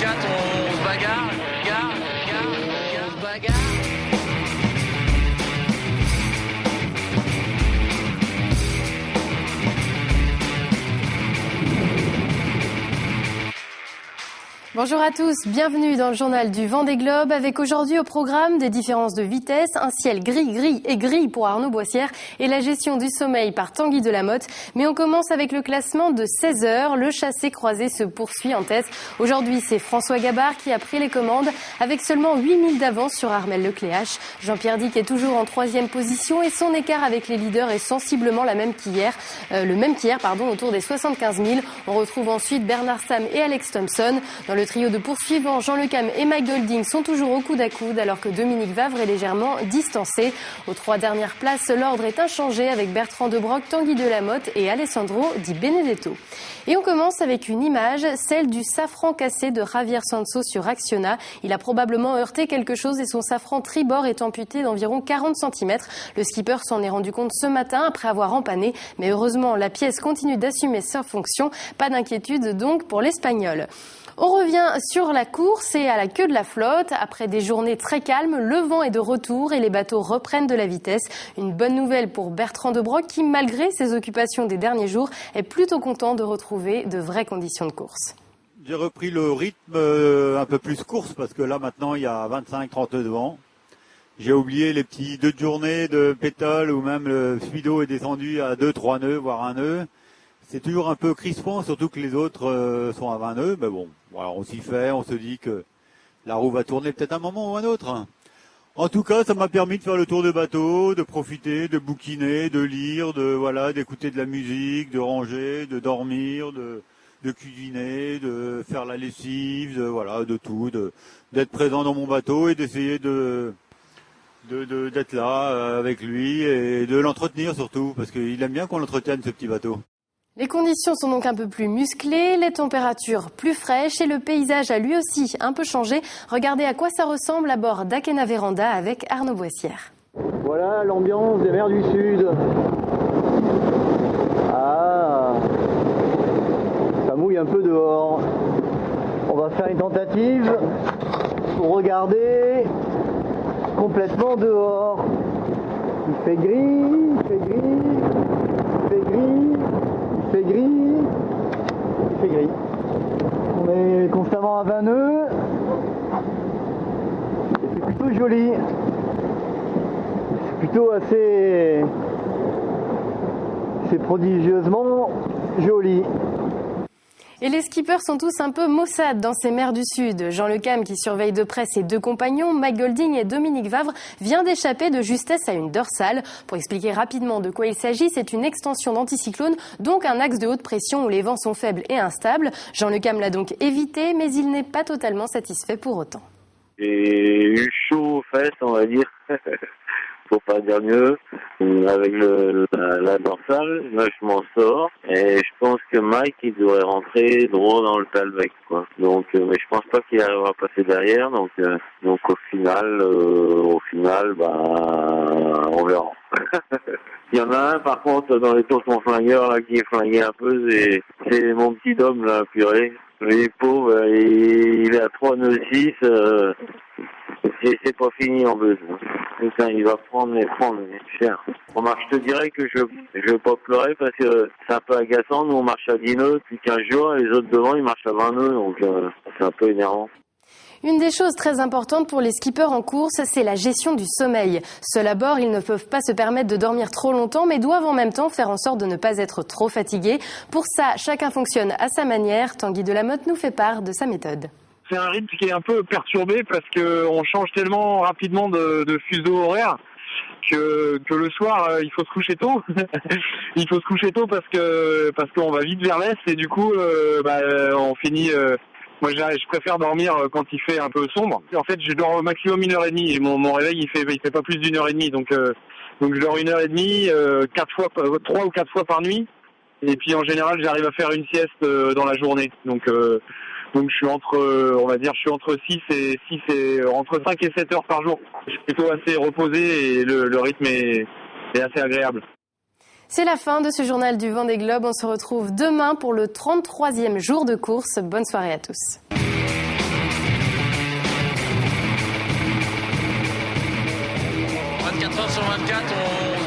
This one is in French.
4, on se bagarre, on se bagarre. Bonjour à tous, bienvenue dans le journal du Vendée Globe avec aujourd'hui au programme des différences de vitesse, un ciel gris pour Arnaud Boissière et la gestion du sommeil par Tanguy Delamotte. Mais on commence avec le classement de 16 heures. Le chassé-croisé se poursuit en tête. Aujourd'hui, c'est François Gabard qui a pris les commandes avec seulement 8 minutes d'avance sur Armel Lecléache. Jean-Pierre Dick est toujours en 3e position et son écart avec les leaders est sensiblement le même qu'hier, autour des 75 000. On retrouve ensuite Bernard Sam et Alex Thompson. Dans le trio de poursuivants, Jean Le Cam et Mike Golding sont toujours au coude à coude alors que Dominique Vavre est légèrement distancé. Aux 3 dernières places, l'ordre est inchangé avec Bertrand Debroc, Tanguy Delamotte et Alessandro Di Benedetto. Et on commence avec une image, celle du safran cassé de Javier Sanso sur Acciona. Il a probablement heurté quelque chose et son safran tribord est amputé d'environ 40 cm. Le skipper s'en est rendu compte ce matin après avoir empanné, mais heureusement la pièce continue d'assumer sa fonction. Pas d'inquiétude donc pour l'Espagnol. On revient sur la course et à la queue de la flotte. Après des journées très calmes, le vent est de retour et les bateaux reprennent de la vitesse. Une bonne nouvelle pour Bertrand Debroc qui, malgré ses occupations des derniers jours, est plutôt content de retrouver de vraies conditions de course. J'ai repris le rythme un peu plus course parce que là maintenant il y a 25-30 nœuds de vent. J'ai oublié les petits 2 journées de pétale où même le Suido est descendu à 2-3 nœuds, voire 1 nœud. C'est toujours un peu crispant, surtout que les autres sont à 20 nœuds. Mais bon, voilà, on s'y fait, on se dit que la roue va tourner peut-être un moment ou un autre. En tout cas, ça m'a permis de faire le tour de bateau, de profiter, de bouquiner, de lire, d'écouter de la musique, de ranger, de dormir, de cuisiner, de faire la lessive, de tout, d'être présent dans mon bateau et d'essayer d'être là avec lui et de l'entretenir surtout, parce qu'il aime bien qu'on l'entretienne ce petit bateau. Les conditions sont donc un peu plus musclées, les températures plus fraîches et le paysage a lui aussi un peu changé. Regardez à quoi ça ressemble à bord d'Akena Véranda avec Arnaud Boissière. Voilà l'ambiance des mers du Sud. Ah, ça mouille un peu dehors. On va faire une tentative pour regarder complètement dehors. Il fait gris, il fait gris, il fait gris. Il fait gris. On est constamment à 20 nœuds. Et c'est plutôt joli. C'est plutôt assez prodigieusement joli. Et les skippers sont tous un peu maussades dans ces mers du Sud. Jean Le Cam, qui surveille de près ses 2 compagnons, Mike Golding et Dominique Vavre, vient d'échapper de justesse à une dorsale. Pour expliquer rapidement de quoi il s'agit, c'est une extension d'anticyclone, donc un axe de haute pression où les vents sont faibles et instables. Jean Le Cam l'a donc évité, mais il n'est pas totalement satisfait pour autant. J'ai eu chaud aux fesses, on va dire. Pour pas dire mieux, avec la dorsale, moi je m'en sors et je pense que Mike il devrait rentrer droit dans le talbec quoi. Donc mais je pense pas qu'il arrivera à passer derrière donc au final on verra. Il y en a un par contre dans les tours flingueurs là qui est flingué un peu, c'est mon petit homme là purée. Les pauvres, il est à 3 nœuds 6, c'est pas fini en besoin. Putain, il va prendre cher. Je te dirais que je vais pas pleurer parce que c'est un peu agaçant. Nous, on marche à 10 nœuds depuis 15 jours et les autres devant, ils marchent à 20 nœuds, donc c'est un peu énervant. Une des choses très importantes pour les skippers en course, c'est la gestion du sommeil. Seuls à bord, ils ne peuvent pas se permettre de dormir trop longtemps, mais doivent en même temps faire en sorte de ne pas être trop fatigués. Pour ça, chacun fonctionne à sa manière. Tanguy Delamotte nous fait part de sa méthode. C'est un rythme qui est un peu perturbé parce qu'on change tellement rapidement de fuseau horaire que le soir, il faut se coucher tôt. Il faut se coucher tôt parce qu'on va vite vers l'est et du coup, on finit... Moi, je préfère dormir quand il fait un peu sombre. En fait, je dors au maximum 1h30 et mon réveil, il fait pas plus d'1h30. Donc je dors 1h30, 3 ou 4 fois par nuit. Et puis, en général, j'arrive à faire une sieste dans la journée. Donc je suis entre 5 et 7 heures par jour. Je suis plutôt assez reposé et le rythme est assez agréable. C'est la fin de ce journal du Vendée Globe. On se retrouve demain pour le 33e jour de course. Bonne soirée à tous. sur 24,